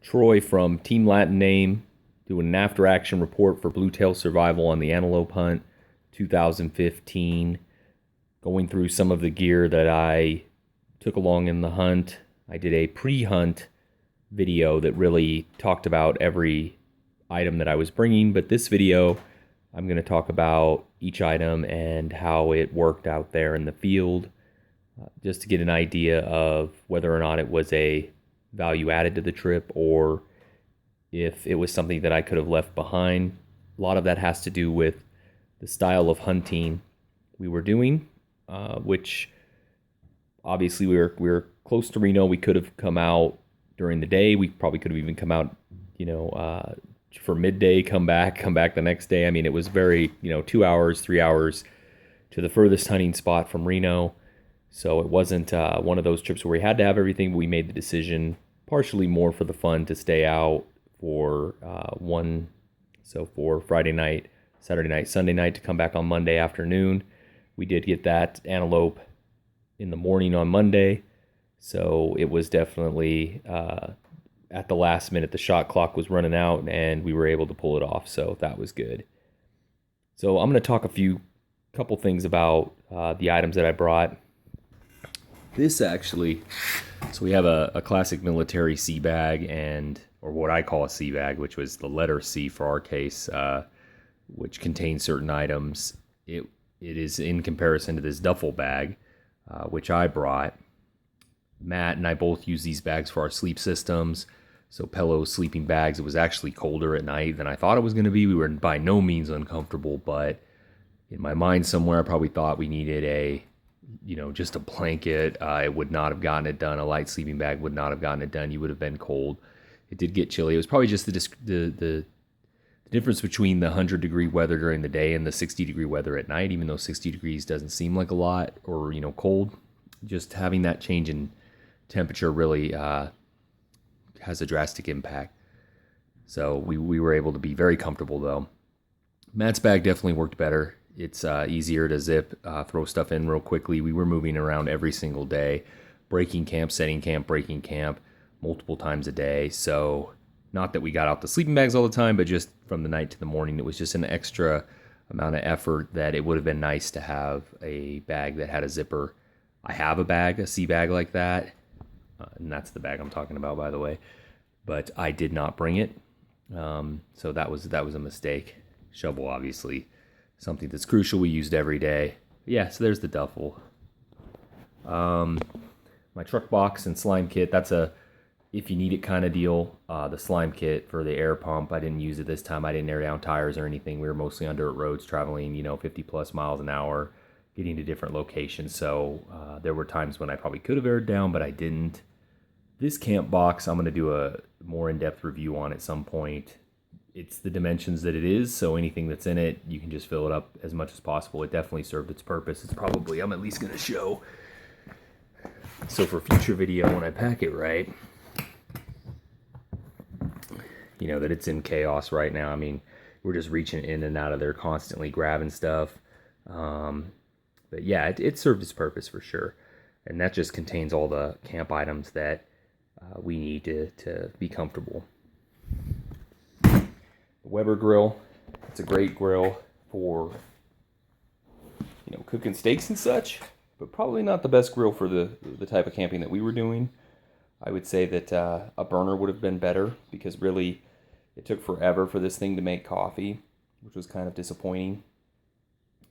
Troy from Team Latin Name doing an after action report for bluetail survival on the antelope hunt 2015. Going through some of the gear that I took along in the hunt. I did a pre-hunt video that really talked about every item that I was bringing, but this video I'm going to talk about each item and how it worked out there in the field, just to get an idea of whether or not it was a value added to the trip or if it was something that I could have left behind. A lot of that has to do with the style of hunting we were doing, which obviously we were close to Reno. We could have come out during the day. We probably could have even come out, for midday, come back the next day. I mean, it was very, 2 hours, 3 hours to the furthest hunting spot from Reno. So it wasn't one of those trips where we had to have everything, but we made the decision, partially more for the fun, to stay out for for Friday night, Saturday night, Sunday night, to come back on Monday afternoon. We did get that antelope in the morning on Monday, so it was definitely at the last minute. The shot clock was running out, and we were able to pull it off, so that was good. So I'm going to talk couple things about the items that I brought. This actually, so we have a classic military sea bag, or what I call a sea bag, which was the letter C for our case, which contains certain items. It is in comparison to this duffel bag, which I brought. Matt and I both use these bags for our sleep systems. So Pello's sleeping bags. It was actually colder at night than I thought it was going to be. We were by no means uncomfortable, but in my mind somewhere, I probably thought we needed just a blanket. It would not have gotten it done. A light sleeping bag would not have gotten it done. You would have been cold. It did get chilly. It was probably just the difference between the 100-degree weather during the day and the 60-degree weather at night, even though 60 degrees doesn't seem like a lot or, cold. Just having that change in temperature really has a drastic impact. So we were able to be very comfortable, though. Matt's bag definitely worked better. It's easier to zip, throw stuff in real quickly. We were moving around every single day, breaking camp, setting camp, breaking camp multiple times a day. So not that we got out the sleeping bags all the time, but just from the night to the morning, it was just an extra amount of effort that it would have been nice to have a bag that had a zipper. I have a sea bag like that, and that's the bag I'm talking about, by the way, but I did not bring it. So that was a mistake. Shovel, obviously, something that's crucial. We used every day. Yeah, so there's the duffel. My truck box and slime kit, that's a if you need it kind of deal. The slime kit for the air pump, I didn't use it this time. I didn't air down tires or anything. We were mostly on dirt roads traveling, 50 plus miles an hour, getting to different locations. So there were times when I probably could have aired down, but I didn't. This camp box, I'm going to do a more in-depth review on at some point. It's the dimensions that it is, so anything that's in it, you can just fill it up as much as possible. It definitely served its purpose. It's probably, I'm at least going to show. So for future video, when I pack it right, that it's in chaos right now. I mean, we're just reaching in and out of there constantly, grabbing stuff. But yeah, it served its purpose for sure. And that just contains all the camp items that we need to be comfortable. The Weber grill, it's a great grill for, cooking steaks and such, but probably not the best grill for the type of camping that we were doing. I would say that a burner would have been better, because really it took forever for this thing to make coffee, which was kind of disappointing.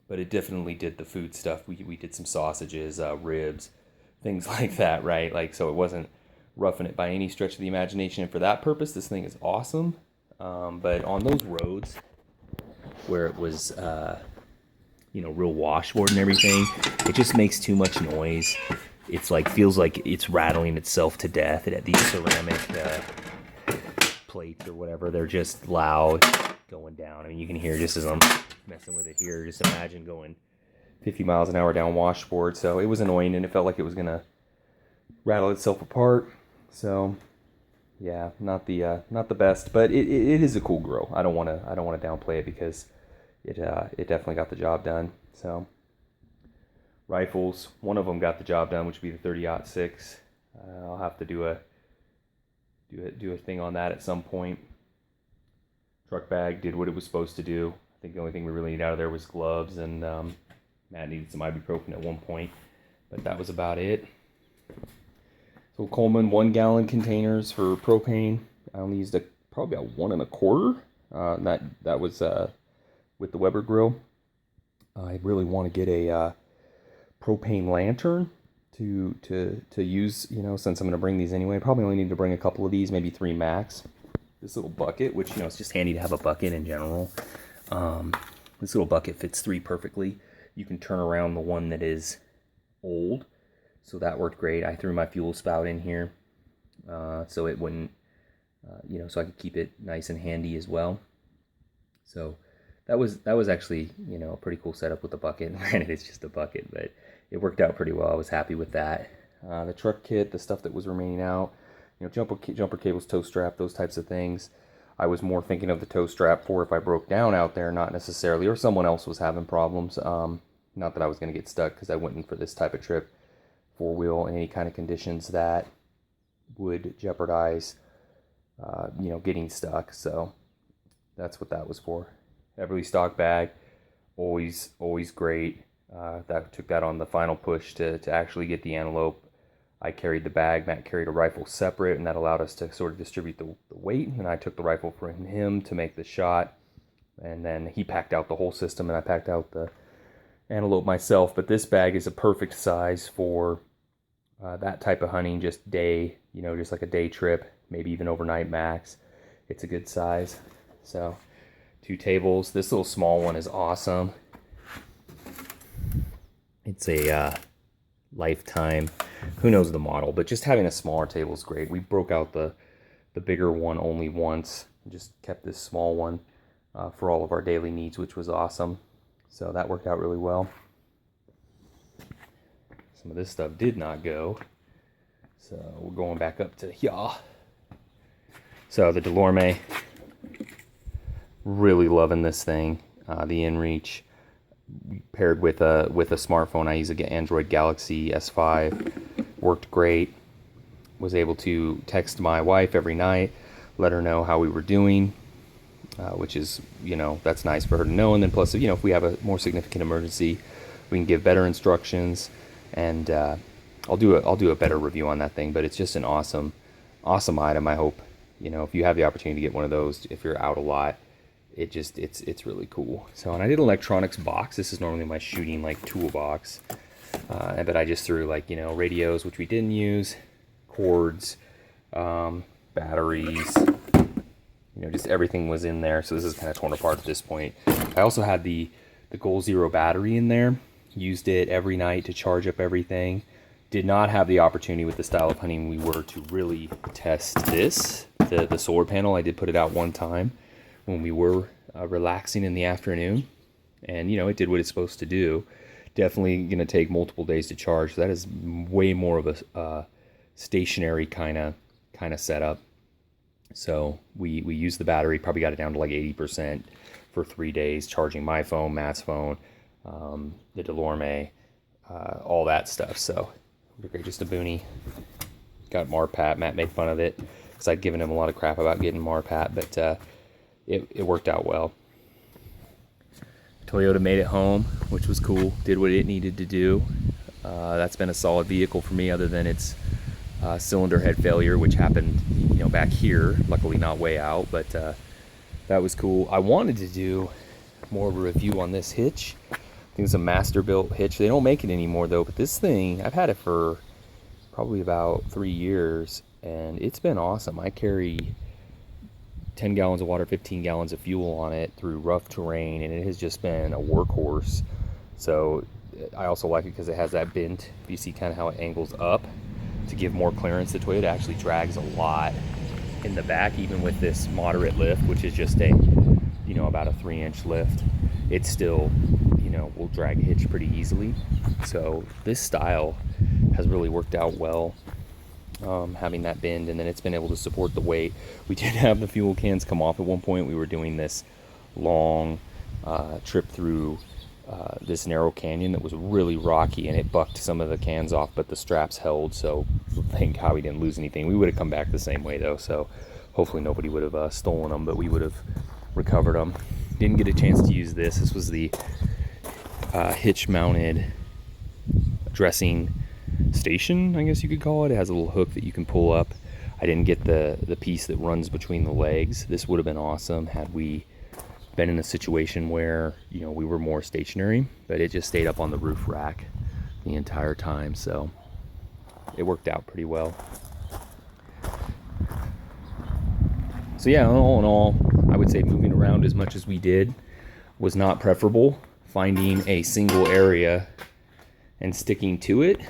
But it definitely did the food stuff. We did some sausages, ribs, things like that, right? So it wasn't roughing it by any stretch of the imagination. And for that purpose, this thing is awesome. But on those roads where it was, real washboard and everything, it just makes too much noise. It's feels like it's rattling itself to death. It had these ceramic plates or whatever. They're just loud going down. I mean, you can hear just as I'm messing with it here. Just imagine going 50 miles an hour down washboard. So it was annoying, and it felt like it was gonna rattle itself apart. So yeah, not the best, but it is a cool grill. I don't want to downplay it, because it definitely got the job done. So rifles, one of them got the job done, which would be the 30-06. I'll have to do do a thing on that at some point. Truck bag did what it was supposed to do. I think the only thing we really need out of there was gloves, and Matt needed some ibuprofen at one point, but that was about it. So Coleman 1 gallon containers for propane. I only used probably about 1 1/4. That was with the Weber grill. I really want to get a propane lantern to use, since I'm going to bring these anyway. Probably only need to bring a couple of these, maybe 3 max. This little bucket, which, it's just handy to have a bucket in general. This little bucket fits 3 perfectly. You can turn around the one that is old, so that worked great. I threw my fuel spout in here, so it wouldn't, so I could keep it nice and handy as well. So that was actually, a pretty cool setup with the bucket. Granted, it's just a bucket, but it worked out pretty well. I was happy with that. The truck kit, the stuff that was remaining out, jumper cables, tow strap, those types of things. I was more thinking of the tow strap for if I broke down out there, not necessarily, or someone else was having problems. Not that I was going to get stuck, because I went in for this type of trip, 4-wheel, in any kind of conditions that would jeopardize, getting stuck. So that's what that was for. Everly stock bag, always great. That took that on the final push to actually get the Antelope. I carried the bag, Matt carried a rifle separate, and that allowed us to sort of distribute the weight. And I took the rifle from him to make the shot, and then he packed out the whole system, and I packed out the Antelope myself. But this bag is a perfect size for that type of hunting, just day, just like a day trip, maybe even overnight max. It's a good size. So 2 tables. This little small one is awesome. It's a Lifetime, who knows the model, but just having a smaller table is great. We broke out the bigger one only once, and just kept this small one for all of our daily needs, which was awesome. So that worked out really well. Some of this stuff did not go, so we're going back up to here. So the Delorme, really loving this thing. The InReach, paired with a smartphone. I use an Android Galaxy S5. Worked great. Was able to text my wife every night, let her know how we were doing, which is, that's nice for her to know. And then plus, if we have a more significant emergency, we can give better instructions. And I'll do a better review on that thing. But it's just an awesome item. I hope, if you have the opportunity to get one of those, if you're out a lot, it's really cool. So, and I did an electronics box. This is normally my shooting toolbox, but I just threw radios, which we didn't use, cords, batteries, just everything was in there. So this is kind of torn apart at this point. I also had the Goal Zero battery in there. Used it every night to charge up everything. Did not have the opportunity with the style of hunting we were to really test the solar panel. I did put it out one time when we were relaxing in the afternoon, and it did what it's supposed to do. Definitely going to take multiple days to charge. That is way more of a stationary kind of setup. So we used the battery, probably got it down to 80% for 3 days, charging my phone, Matt's phone, the Delorme, all that stuff. So great, just a boonie. Got Marpat. Matt made fun of it because I'd given him a lot of crap about getting Marpat, but it worked out well. Toyota made it home, which was cool. Did what it needed to do. That's been a solid vehicle for me, other than its cylinder head failure, which happened, back here. Luckily, not way out, but that was cool. I wanted to do more of a review on this hitch. I think it's a master-built hitch. They don't make it anymore, though. But this thing, I've had it for probably about 3 years, and it's been awesome. I carry 10 gallons of water, 15 gallons of fuel on it through rough terrain, and it has just been a workhorse. So I also like it because it has that bent. You see kind of how it angles up to give more clearance. The Toyota actually drags a lot in the back, even with this moderate lift, which is just about a 3-inch lift. It still, will drag a hitch pretty easily. So this style has really worked out well. Having that bend, and then it's been able to support the weight. We did have the fuel cans come off at one point. We were doing this long trip through this narrow canyon that was really rocky, and it bucked some of the cans off, but the straps held, so thank God we didn't lose anything. We would have come back the same way though, so hopefully nobody would have stolen them, but we would have recovered them. Didn't get a chance to use this. This was the hitch mounted dressing station, I guess you could call it. It has a little hook that you can pull up. I didn't get the piece that runs between the legs. This would have been awesome had we been in a situation where, you know, we were more stationary, but it just stayed up on the roof rack the entire time, so it worked out pretty well. So yeah, all in all, I would say moving around as much as we did was not preferable. Finding a single area and sticking to it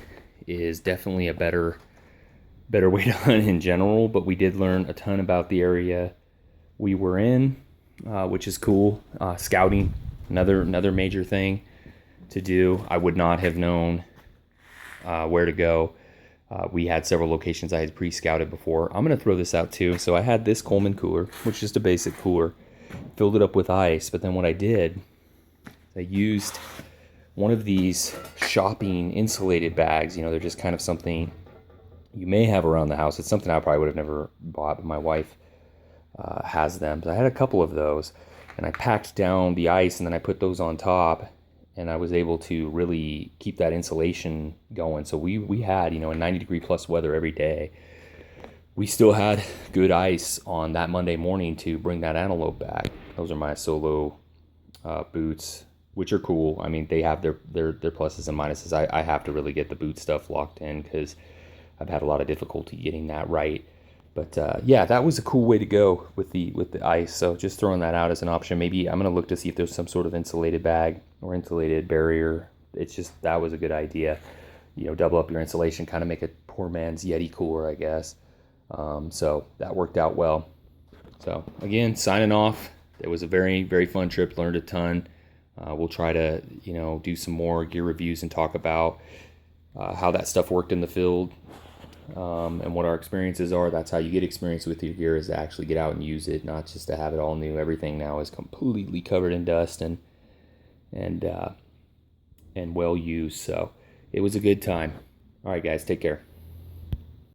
is definitely a better way to hunt in general, but we did learn a ton about the area we were in, which is cool. Scouting, another major thing to do. I would not have known where to go. We had several locations I had pre-scouted before. I'm going to throw this out too. So I had this Coleman cooler, which is just a basic cooler, filled it up with ice, but then what I did, I used one of these shopping insulated bags. You know, they're just kind of something you may have around the house. It's something I probably would have never bought, but my wife has them. So I had a couple of those, and I packed down the ice, and then I put those on top, and I was able to really keep that insulation going. So we had, you know, in 90-degree plus weather every day, we still had good ice on that Monday morning to bring that antelope back. Those are my solo boots, which are cool. I mean, they have their pluses and minuses. I have to really get the boot stuff locked in because I've had a lot of difficulty getting that right. But yeah, that was a cool way to go with the ice. So just throwing that out as an option. Maybe I'm gonna look to see if there's some sort of insulated bag or insulated barrier. It's just, that was a good idea. You know, double up your insulation, kind of make a poor man's Yeti cooler, I guess. So that worked out well. So again, signing off. It was a very, very fun trip. Learned a ton. We'll try to, you know, do some more gear reviews and talk about how that stuff worked in the field, and what our experiences are. That's how you get experience with your gear, is to actually get out and use it, not just to have it all new. Everything now is completely covered in dust and well used. So it was a good time. All right, guys, take care.